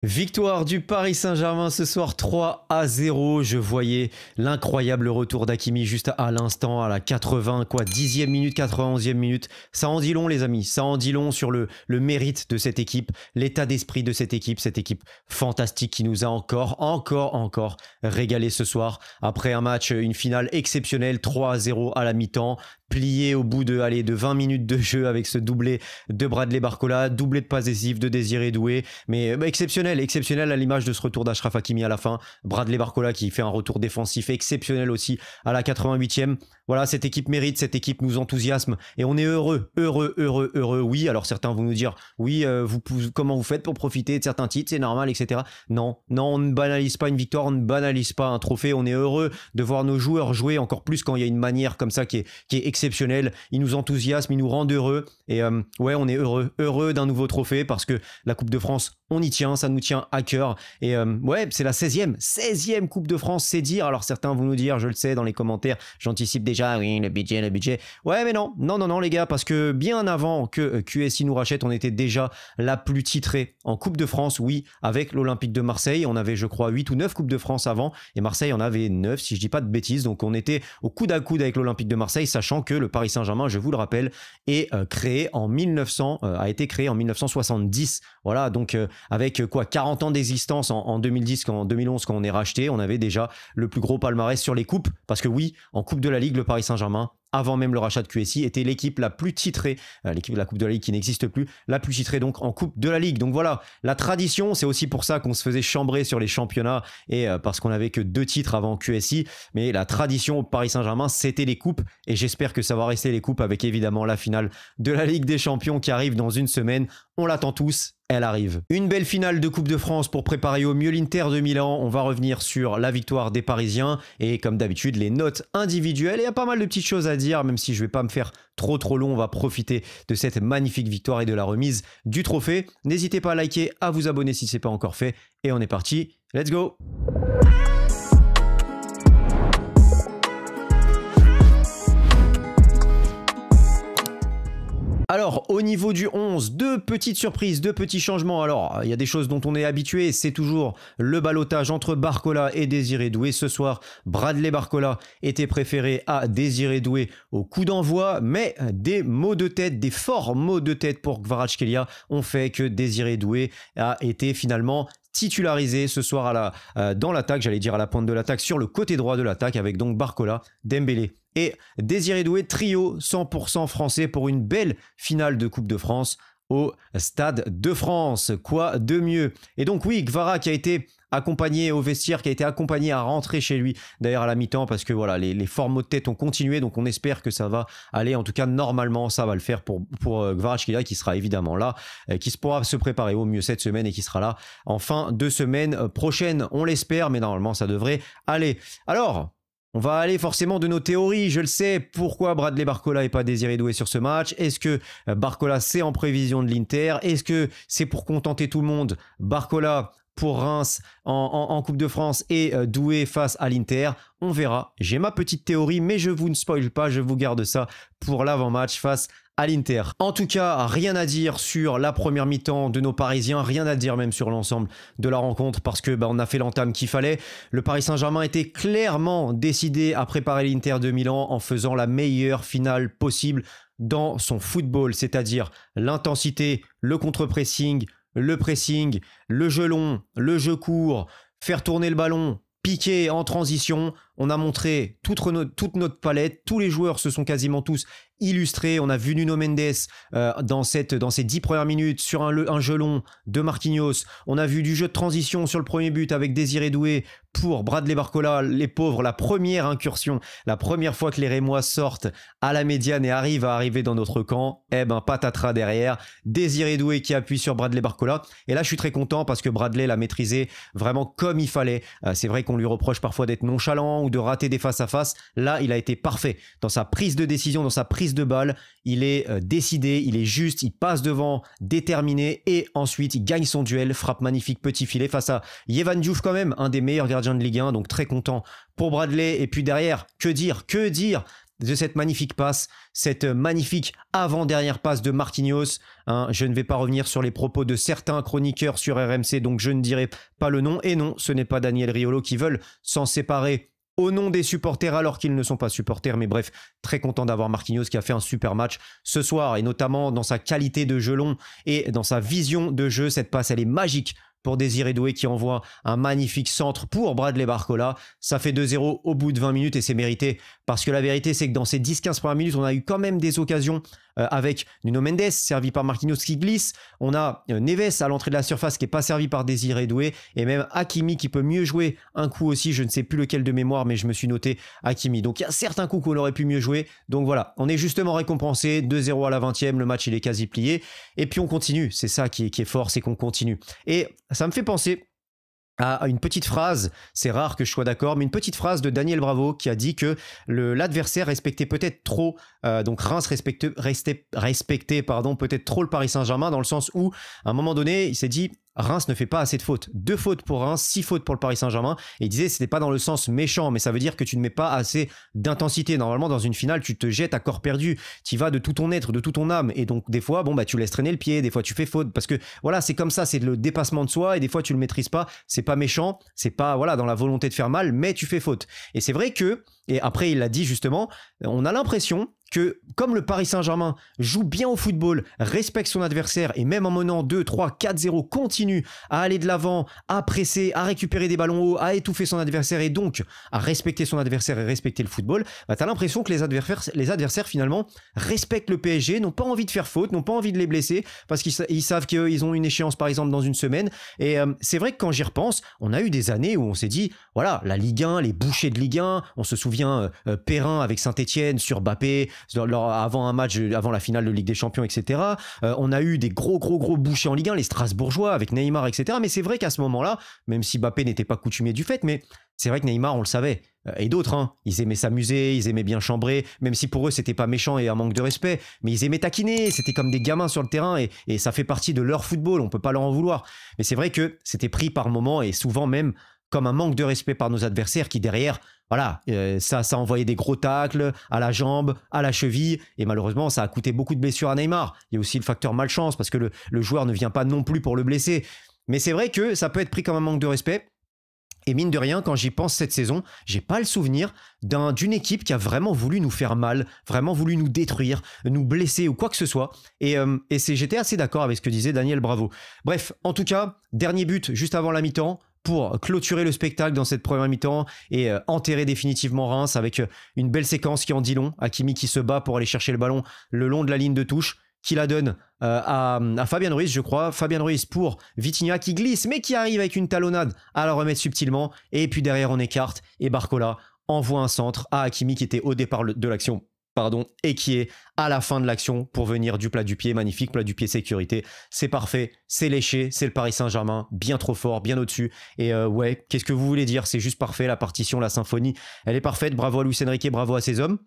Victoire du Paris Saint-Germain ce soir 3-0. Je voyais l'incroyable retour d'Hakimi juste à l'instant, à la 10e minute, 91e minute. Ça en dit long les amis, ça en dit long sur le mérite de cette équipe, l'état d'esprit de cette équipe fantastique qui nous a encore régalé ce soir. Après un match, une finale exceptionnelle, 3-0 à la mi-temps. Plié au bout de 20 minutes de jeu avec ce doublé de Bradley Barcola, doublé de passes décisives de Désiré Doué, mais exceptionnel à l'image de ce retour d'Achraf Hakimi à la fin. Bradley Barcola qui fait un retour défensif exceptionnel aussi à la 88e. Voilà, cette équipe mérite, cette équipe nous enthousiasme et on est heureux. Oui, alors certains vont nous dire, oui, comment vous faites pour profiter de certains titres, c'est normal, etc. Non, on ne banalise pas une victoire, on ne banalise pas un trophée, on est heureux de voir nos joueurs jouer encore plus quand il y a une manière comme ça qui est exceptionnelle. Ils nous enthousiasment, ils nous rendent heureux et ouais, on est heureux d'un nouveau trophée parce que la Coupe de France, on y tient, ça nous tient à cœur et ouais, c'est la 16e Coupe de France, c'est dire. Alors certains vont nous dire, je le sais dans les commentaires, j'anticipe déjà, oui, le budget. Ouais, mais non, les gars, parce que bien avant que QSI nous rachète, on était déjà la plus titrée en Coupe de France, oui, avec l'Olympique de Marseille. On avait, je crois, 8 ou 9 Coupes de France avant, et Marseille en avait 9, si je dis pas de bêtises. Donc on était au coude à coude avec l'Olympique de Marseille, sachant que le Paris Saint-Germain, je vous le rappelle, est créé en 1970. Voilà, donc avec 40 ans d'existence en 2010, en 2011, quand on est racheté, on avait déjà le plus gros palmarès sur les coupes, parce que oui, en Coupe de la Ligue, le Paris Saint-Germain, avant même le rachat de QSI, était l'équipe la plus titrée, l'équipe de la Coupe de la Ligue qui n'existe plus, la plus titrée donc en Coupe de la Ligue. Donc voilà, la tradition, c'est aussi pour ça qu'on se faisait chambrer sur les championnats et parce qu'on n'avait que 2 titres avant QSI, mais la tradition au Paris Saint-Germain, c'était les coupes et j'espère que ça va rester les coupes avec évidemment la finale de la Ligue des Champions qui arrive dans une semaine. On l'attend tous. Elle arrive. Une belle finale de Coupe de France pour préparer au mieux l'Inter de Milan. On va revenir sur la victoire des Parisiens et comme d'habitude les notes individuelles. Et il y a pas mal de petites choses à dire, même si je vais pas me faire trop long. On va profiter de cette magnifique victoire et de la remise du trophée. N'hésitez pas à liker, à vous abonner si ce n'est pas encore fait. Et on est parti. Let's go! Alors, au niveau du 11, 2 petites surprises, 2 petits changements. Alors, il y a des choses dont on est habitué, c'est toujours le ballottage entre Barcola et Désiré Doué. Ce soir, Bradley Barcola était préféré à Désiré Doué au coup d'envoi, mais des maux de tête, des forts maux de tête pour Kvaratskhelia ont fait que Désiré Doué a été finalement titularisé ce soir dans l'attaque, j'allais dire à la pointe de l'attaque, sur le côté droit de l'attaque avec donc Barcola, Dembélé et Désiré Doué, trio 100% français pour une belle finale de Coupe de France au Stade de France. Quoi de mieux? Et donc oui, Kvara qui a été accompagné au vestiaire, qui a été accompagné à rentrer chez lui d'ailleurs à la mi-temps parce que voilà, les forts maux de tête ont continué, donc on espère que ça va aller, en tout cas normalement ça va le faire pour Kvaratskhelia qui sera évidemment là, qui pourra se préparer au mieux cette semaine et qui sera là en fin de semaine prochaine, on l'espère, mais normalement ça devrait aller. Alors, on va aller forcément de nos théories, je le sais. Pourquoi Bradley Barcola et pas Désiré Doué sur ce match? Est-ce que Barcola c'est en prévision de l'Inter? Est-ce que c'est pour contenter tout le monde? Barcola pour Reims en Coupe de France et Doué face à l'Inter. On verra. J'ai ma petite théorie, mais je vous ne spoil pas, je vous garde ça pour l'avant-match face à l'Inter. En tout cas, rien à dire sur la première mi-temps de nos Parisiens, rien à dire même sur l'ensemble de la rencontre parce que on a fait l'entame qu'il fallait. Le Paris Saint-Germain était clairement décidé à préparer l'Inter de Milan en faisant la meilleure finale possible dans son football, c'est-à-dire l'intensité, le contre-pressing, le pressing, le jeu long, le jeu court, faire tourner le ballon, piquer en transition. On a montré toute notre palette. Tous les joueurs se sont quasiment tous illustrés. On a vu Nuno Mendes dans ces 10 premières minutes sur un jeu long de Marquinhos. On a vu du jeu de transition sur le premier but avec Désiré Doué pour Bradley Barcola. Les pauvres, la première incursion, la première fois que les Rémois sortent à la médiane et arrivent à arriver dans notre camp, eh ben patatras derrière. Désiré Doué qui appuie sur Bradley Barcola. Et là, je suis très content parce que Bradley l'a maîtrisé vraiment comme il fallait. C'est vrai qu'on lui reproche parfois d'être nonchalant ou de rater des face-à-face. Là, il a été parfait dans sa prise de décision, dans sa prise de balle. Il est décidé, il est juste, il passe devant, déterminé et ensuite il gagne son duel, frappe magnifique petit filet face à Yehvan Diouf quand même, un des meilleurs gardiens de Ligue 1, donc très content pour Bradley. Et puis derrière, que dire de cette magnifique passe, cette magnifique avant-dernière passe de Marquinhos. Hein, je ne vais pas revenir sur les propos de certains chroniqueurs sur RMC, donc je ne dirai pas le nom. Et non, ce n'est pas Daniel Riolo qui veulent s'en séparer au nom des supporters alors qu'ils ne sont pas supporters. Mais bref, très content d'avoir Marquinhos qui a fait un super match ce soir, et notamment dans sa qualité de jeu long et dans sa vision de jeu. Cette passe, elle est magique pour Désiré Doué qui envoie un magnifique centre pour Bradley Barcola. Ça fait 2-0 au bout de 20 minutes et c'est mérité, parce que la vérité c'est que dans ces 10-15 premières minutes, on a eu quand même des occasions avec Nuno Mendes, servi par Marquinhos qui glisse. On a Neves à l'entrée de la surface qui n'est pas servi par Désiré Doué, et même Hakimi qui peut mieux jouer un coup aussi. Je ne sais plus lequel de mémoire, mais je me suis noté Hakimi. Donc il y a certains coups qu'on aurait pu mieux jouer. Donc voilà, on est justement récompensé. 2-0 à la 20e, le match il est quasi plié. Et puis on continue, c'est ça qui est fort, c'est qu'on continue. Et ça me fait penser à une petite phrase, c'est rare que je sois d'accord, mais une petite phrase de Daniel Bravo qui a dit que l'adversaire respectait peut-être trop, donc Reims respectait peut-être trop le Paris Saint-Germain, dans le sens où, à un moment donné, il s'est dit Reims ne fait pas assez de fautes. 2 fautes pour Reims, 6 fautes pour le Paris Saint-Germain. Et il disait, c'était pas dans le sens méchant, mais ça veut dire que tu ne mets pas assez d'intensité. Normalement, dans une finale, tu te jettes à corps perdu. Tu y vas de tout ton être, de toute ton âme. Et donc, des fois, tu laisses traîner le pied, des fois, tu fais faute. Parce que, voilà, c'est comme ça, c'est le dépassement de soi. Et des fois, tu le maîtrises pas. C'est pas méchant. C'est pas, voilà, dans la volonté de faire mal, mais tu fais faute. Et c'est vrai que, et après, il l'a dit justement, on a l'impression que comme le Paris Saint-Germain joue bien au football, respecte son adversaire et même en menant 2, 3, 4-0 continue à aller de l'avant, à presser, à récupérer des ballons hauts, à étouffer son adversaire et donc à respecter son adversaire et respecter le football, t'as l'impression que les adversaires finalement respectent le PSG, n'ont pas envie de faire faute, n'ont pas envie de les blesser parce qu'ils savent qu'ils ont une échéance par exemple dans une semaine. Et c'est vrai que quand j'y repense, on a eu des années où on s'est dit, voilà, la Ligue 1, les bouchers de Ligue 1, on se souvient Perrin avec Saint-Etienne sur Mbappé, avant un match, avant la finale de Ligue des Champions, etc. On a eu des gros bouchers en Ligue 1, les Strasbourgeois avec Neymar, etc. Mais c'est vrai qu'à ce moment-là, même si Mbappé n'était pas coutumier du fait, mais c'est vrai que Neymar, on le savait. Et d'autres, hein, ils aimaient s'amuser, ils aimaient bien chambrer, même si pour eux, c'était pas méchant et un manque de respect, mais ils aimaient taquiner, c'était comme des gamins sur le terrain et ça fait partie de leur football, on peut pas leur en vouloir. Mais c'est vrai que c'était pris par moments et souvent même comme un manque de respect par nos adversaires qui derrière, voilà, ça envoyait des gros tacles à la jambe, à la cheville, et malheureusement ça a coûté beaucoup de blessures à Neymar. Il y a aussi le facteur malchance parce que le joueur ne vient pas non plus pour le blesser. Mais c'est vrai que ça peut être pris comme un manque de respect. Et mine de rien, quand j'y pense cette saison, j'ai pas le souvenir d'une équipe qui a vraiment voulu nous faire mal, vraiment voulu nous détruire, nous blesser ou quoi que ce soit. Et j'étais assez d'accord avec ce que disait Daniel Bravo. Bref, en tout cas, dernier but juste avant la mi-temps pour clôturer le spectacle dans cette première mi-temps et enterrer définitivement Reims avec une belle séquence qui en dit long. Hakimi qui se bat pour aller chercher le ballon le long de la ligne de touche, qui la donne à Fabien Ruiz, je crois. Fabien Ruiz pour Vitinha qui glisse, mais qui arrive avec une talonnade à la remettre subtilement. Et puis derrière, on écarte et Barcola envoie un centre à Hakimi qui était au départ de l'action. Et qui est à la fin de l'action pour venir du plat du pied, magnifique plat du pied sécurité, c'est parfait, c'est léché, c'est le Paris Saint-Germain, bien trop fort, bien au-dessus, et ouais, qu'est-ce que vous voulez dire, c'est juste parfait, la partition, la symphonie, elle est parfaite, bravo à Luis Enrique, bravo à ses hommes.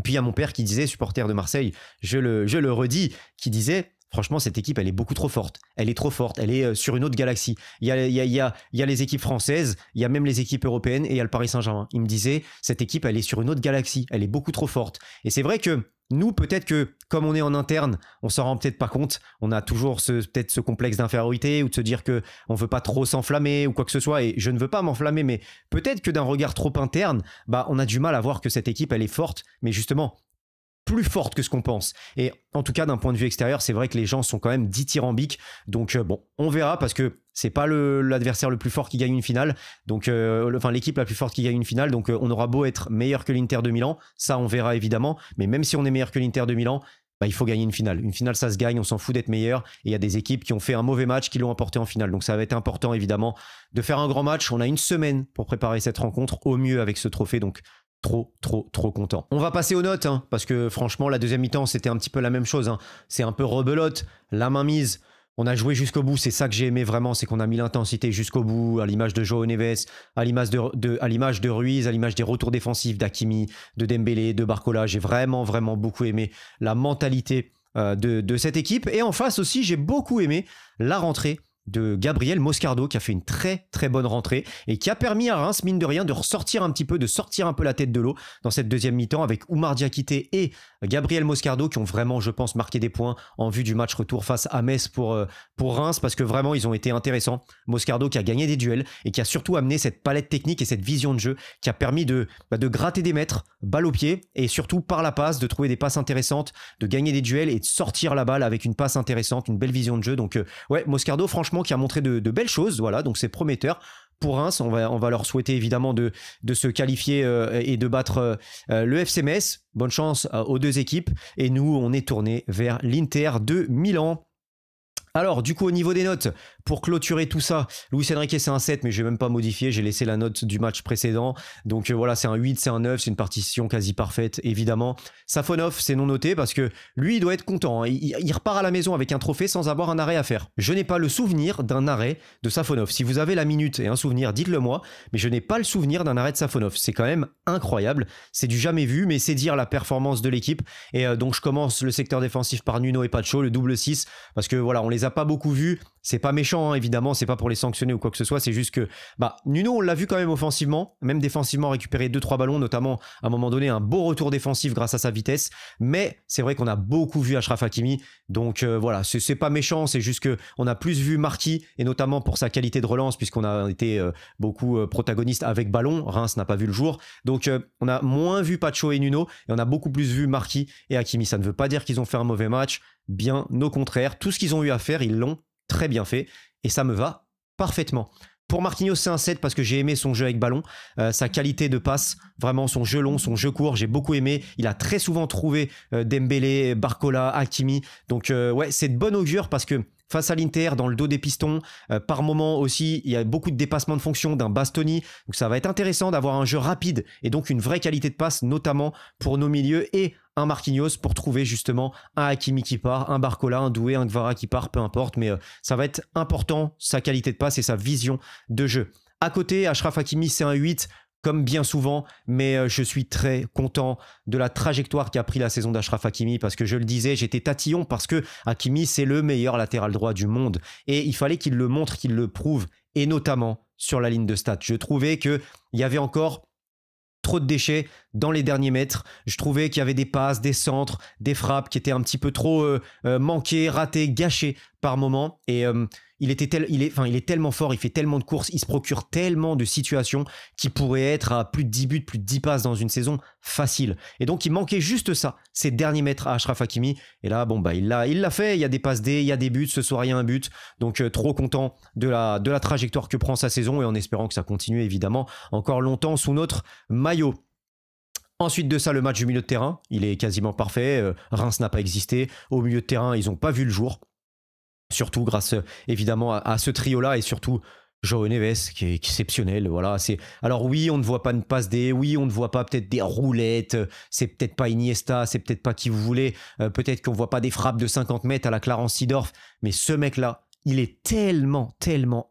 Puis il y a mon père qui disait, supporter de Marseille, je le redis, qui disait, franchement, cette équipe, elle est beaucoup trop forte. Elle est trop forte. Elle est sur une autre galaxie. Il y a les équipes françaises, il y a même les équipes européennes et il y a le Paris Saint-Germain. Il me disait, cette équipe, elle est sur une autre galaxie. Elle est beaucoup trop forte. Et c'est vrai que nous, peut-être que, comme on est en interne, on s'en rend peut-être pas compte. On a toujours peut-être ce complexe d'infériorité ou de se dire que on veut pas trop s'enflammer ou quoi que ce soit. Et je ne veux pas m'enflammer, mais peut-être que d'un regard trop interne, on a du mal à voir que cette équipe, elle est forte. Mais justement, plus forte que ce qu'on pense. Et en tout cas, d'un point de vue extérieur, c'est vrai que les gens sont quand même dithyrambiques. Donc bon, on verra parce que c'est pas l'adversaire le plus fort qui gagne une finale. Donc, l'équipe la plus forte qui gagne une finale. Donc, on aura beau être meilleur que l'Inter de Milan. Ça, on verra évidemment. Mais même si on est meilleur que l'Inter de Milan, il faut gagner une finale. Une finale, ça se gagne. On s'en fout d'être meilleur. Et il y a des équipes qui ont fait un mauvais match, qui l'ont emporté en finale. Donc, ça va être important, évidemment, de faire un grand match. On a une semaine pour préparer cette rencontre au mieux avec ce trophée. Donc, trop content. On va passer aux notes, parce que franchement, la deuxième mi-temps, c'était un petit peu la même chose. C'est un peu rebelote, la main mise. On a joué jusqu'au bout, c'est ça que j'ai aimé vraiment, c'est qu'on a mis l'intensité jusqu'au bout, à l'image de João Neves, à l'image de Ruiz, à l'image des retours défensifs d'Hakimi, de Dembélé, de Barcola. J'ai vraiment beaucoup aimé la mentalité de cette équipe. Et en face aussi, j'ai beaucoup aimé la rentrée de Gabriel Moscardo qui a fait une très très bonne rentrée et qui a permis à Reims, mine de rien, de ressortir un petit peu, de sortir un peu la tête de l'eau dans cette deuxième mi-temps avec Oumar Diakité et Gabriel Moscardo qui ont vraiment, je pense, marqué des points en vue du match retour face à Metz pour Reims parce que vraiment ils ont été intéressants. Moscardo qui a gagné des duels et qui a surtout amené cette palette technique et cette vision de jeu qui a permis de gratter des mètres, balle au pied et surtout par la passe, de trouver des passes intéressantes, de gagner des duels et de sortir la balle avec une passe intéressante, une belle vision de jeu. Donc ouais, Moscardo franchement qui a montré de belles choses, voilà, donc c'est prometteur. Pour Reims, on va leur souhaiter évidemment de se qualifier et de battre le FC Metz. Bonne chance aux deux équipes. Et nous, on est tourné vers l'Inter de Milan. Alors, du coup, au niveau des notes, pour clôturer tout ça, Luis Enrique, c'est un 7, mais je vais même pas modifier. J'ai laissé la note du match précédent. Donc voilà, c'est un 8, c'est un 9, c'est une partition quasi parfaite, évidemment. Safonov, c'est non noté parce que lui, il doit être content. Hein. Il repart à la maison avec un trophée sans avoir un arrêt à faire. Je n'ai pas le souvenir d'un arrêt de Safonov. Si vous avez la minute et un souvenir, dites-le moi. Mais je n'ai pas le souvenir d'un arrêt de Safonov. C'est quand même incroyable. C'est du jamais vu, mais c'est dire la performance de l'équipe. Et donc, je commence le secteur défensif par Nuno et Pacho, le double 6, parce que voilà, on les a pas beaucoup vus. C'est pas méchant, hein, évidemment, c'est pas pour les sanctionner ou quoi que ce soit, c'est juste que Nuno, on l'a vu quand même offensivement, même défensivement, récupérer 2-3 ballons, notamment à un moment donné un beau retour défensif grâce à sa vitesse, mais c'est vrai qu'on a beaucoup vu Achraf Hakimi, donc voilà, c'est pas méchant, c'est juste que on a plus vu Marquis, et notamment pour sa qualité de relance, puisqu'on a été beaucoup protagoniste avec ballon, Reims n'a pas vu le jour, donc on a moins vu Pacho et Nuno, et on a beaucoup plus vu Marquis et Hakimi. Ça ne veut pas dire qu'ils ont fait un mauvais match, bien au contraire, tout ce qu'ils ont eu à faire, ils l'ont très bien fait et ça me va parfaitement. Pour Marquinhos, c'est un 7 parce que j'ai aimé son jeu avec ballon, sa qualité de passe, vraiment son jeu long, son jeu court, j'ai beaucoup aimé. Il a très souvent trouvé Dembélé, Barcola, Hakimi. Donc ouais, c'est de bon augure parce que face à l'Inter, dans le dos des pistons, par moment aussi, il y a beaucoup de dépassements de fonction d'un Bastoni. Donc ça va être intéressant d'avoir un jeu rapide et donc une vraie qualité de passe, notamment pour nos milieux et un Marquinhos pour trouver justement un Hakimi qui part, un Barcola, un Doué, un Gvara qui part, peu importe. Mais ça va être important, sa qualité de passe et sa vision de jeu. À côté, Achraf Hakimi, c'est un 8. Comme bien souvent, mais je suis très content de la trajectoire qu'a pris la saison d'Achraf Hakimi parce que je le disais, j'étais tatillon parce que Hakimi, c'est le meilleur latéral droit du monde et il fallait qu'il le montre, qu'il le prouve et notamment sur la ligne de stats. Je trouvais qu'il y avait encore trop de déchets dans les derniers mètres. Je trouvais qu'il y avait des passes, des centres, des frappes qui étaient un petit peu trop manquées, ratées, gâchées par moment. Et il est tellement fort, il fait tellement de courses, il se procure tellement de situations qui pourraient être à plus de 10 buts, plus de 10 passes dans une saison facile. Et donc il manquait juste ça, ces derniers mètres à Achraf Hakimi. Et là, il l'a fait, il y a des passes D, il y a des buts, ce soir il y a un but. Donc trop content de la trajectoire que prend sa saison et en espérant que ça continue évidemment encore longtemps sous notre maillot. Ensuite de ça, le match du milieu de terrain, il est quasiment parfait. Reims n'a pas existé. Au milieu de terrain, ils n'ont pas vu le jour. Surtout grâce évidemment à ce trio-là et surtout João Neves qui est exceptionnel. Voilà, alors oui, on ne voit pas une passe D, oui, on ne voit pas peut-être des roulettes, c'est peut-être pas Iniesta, c'est peut-être pas qui vous voulez, peut-être qu'on ne voit pas des frappes de 50 mètres à la Clarence Seedorf, mais ce mec-là, il est tellement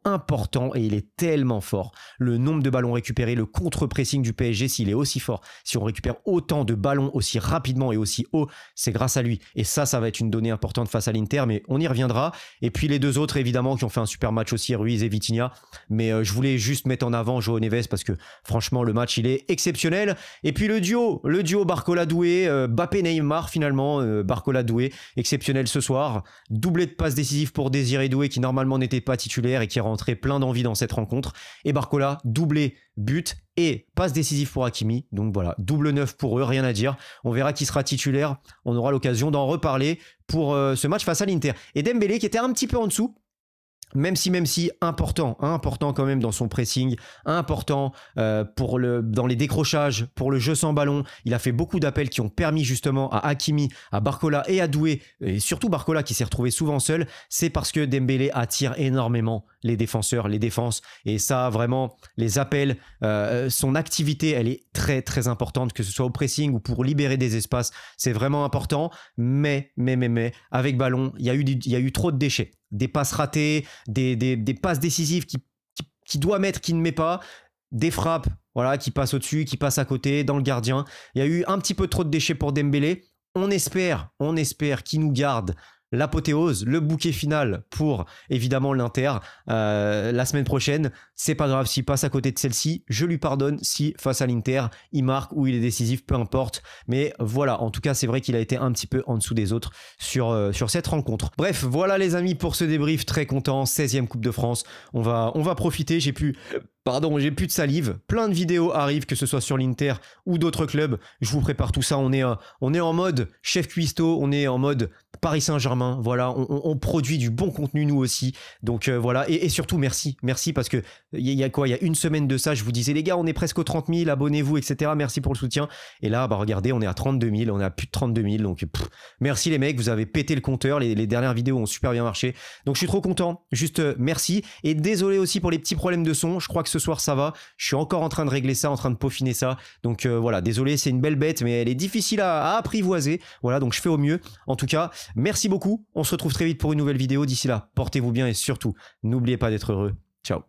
important et il est tellement fort. Le nombre de ballons récupérés, le contre-pressing du PSG, s'il est aussi fort, si on récupère autant de ballons aussi rapidement et aussi haut, c'est grâce à lui. Et ça va être une donnée importante face à l'Inter, mais on y reviendra. Et puis les deux autres, évidemment, qui ont fait un super match aussi, Ruiz et Vitinha. Mais je voulais juste mettre en avant João Neves parce que franchement, le match, il est exceptionnel. Et puis le duo Barcola-Doué, Mbappé-Neymar finalement, Barcola-Doué, exceptionnel ce soir. Doublé de passes décisives pour Désiré Doué qui normalement n'était pas titulaire et qui est rentré plein d'envie dans cette rencontre. Et Barcola, doublé but et passe décisive pour Hakimi. Donc voilà, double 9 pour eux, rien à dire. On verra qui sera titulaire. On aura l'occasion d'en reparler pour ce match face à l'Inter. Et Dembélé qui était un petit peu en dessous. Même si important quand même dans son pressing, important dans les décrochages, pour le jeu sans ballon. Il a fait beaucoup d'appels qui ont permis justement à Hakimi, à Barcola et à Doué, et surtout Barcola qui s'est retrouvé souvent seul. C'est parce que Dembélé attire énormément les défenseurs, les défenses, et ça vraiment, les appels, son activité, elle est très très importante, que ce soit au pressing ou pour libérer des espaces, c'est vraiment important. Mais avec ballon, il y a eu trop de déchets. Des passes ratées, des passes décisives qui doit mettre, qui ne met pas, des frappes voilà, qui passent au-dessus, qui passent à côté, dans le gardien. Il y a eu un petit peu trop de déchets pour Dembélé. On espère qu'il nous garde l'apothéose, le bouquet final pour évidemment l'Inter la semaine prochaine. C'est pas grave s'il passe à côté de celle-ci, je lui pardonne si face à l'Inter il marque ou il est décisif, peu importe. Mais voilà, en tout cas c'est vrai qu'il a été un petit peu en dessous des autres sur cette rencontre. Bref, voilà les amis pour ce débrief, très content, 16e Coupe de France. On va profiter, j'ai plus de salive, plein de vidéos arrivent, que ce soit sur l'Inter ou d'autres clubs, je vous prépare tout ça, on est en mode chef cuistot, on est en mode Paris Saint-Germain, voilà, on produit du bon contenu nous aussi, donc voilà, et surtout merci parce que il y a une semaine de ça, je vous disais les gars, on est presque aux 30 000, abonnez-vous, etc., merci pour le soutien, et là, bah regardez, on est à 32 000, on est à plus de 32 000, donc merci les mecs, vous avez pété le compteur, les dernières vidéos ont super bien marché, donc je suis trop content, juste merci, et désolé aussi pour les petits problèmes de son, je crois que ce soir ça va, je suis encore en train de régler ça, en train de peaufiner ça, donc voilà, désolé, c'est une belle bête, mais elle est difficile à apprivoiser, voilà, donc je fais au mieux. En tout cas, merci beaucoup, on se retrouve très vite pour une nouvelle vidéo, d'ici là, portez-vous bien et surtout, n'oubliez pas d'être heureux, ciao.